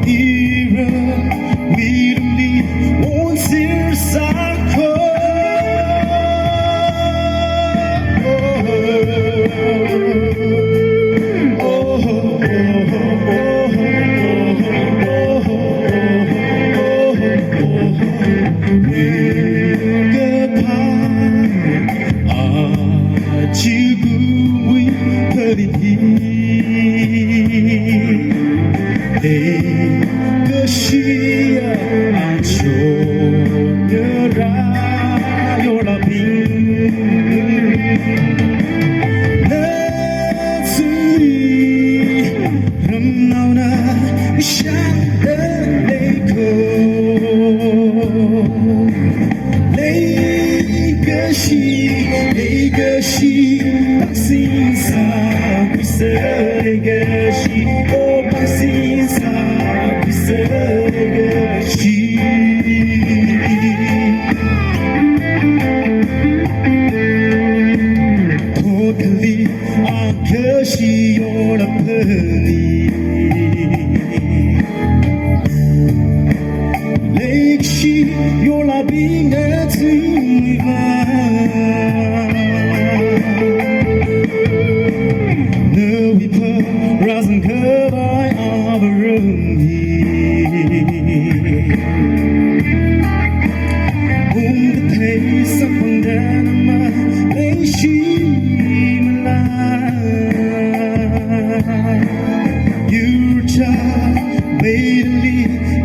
이런 위름이 온 세상고 지금의 별이 내 것이야 안초녀라 요라빈 내 숨이 름나오나 샹들레이코 내 것이 박신사 위세 내 것이 오 박신사 위세 내 것이 도들리 아 것이 요라프니 내 것이 요라비 내 틈이바 Rising cover of a room the pace up and down my nation alive your child made me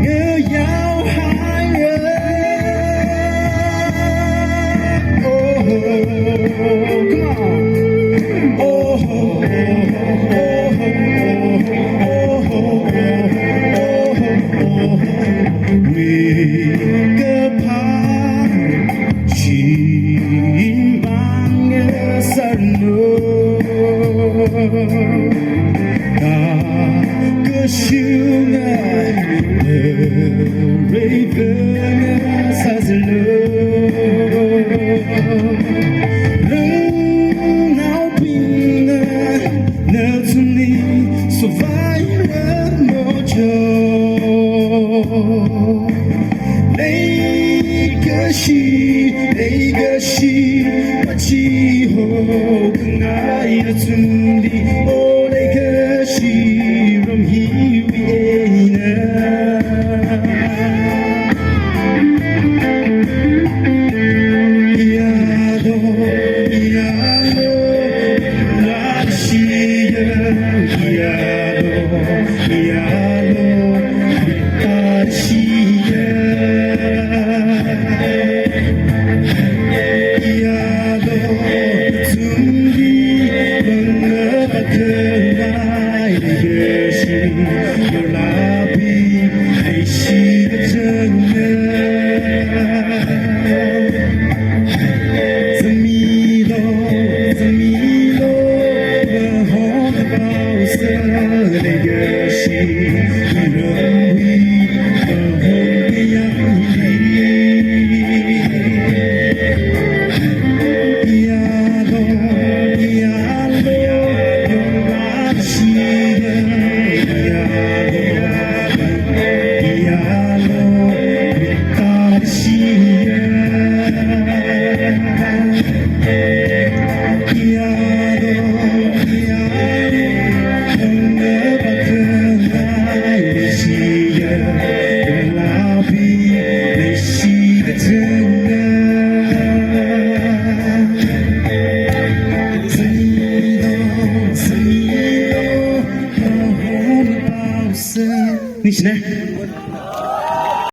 a young higher oh come on oh 위급한 신방의 살로 가끔씩은 레이븐의 사슬로 Now being 내 손이 survive 모죠 내 것이 마치 혹은 나의 준비 오 내 것이 럼 희위에나 야도 라시야 야도 라시야 your life.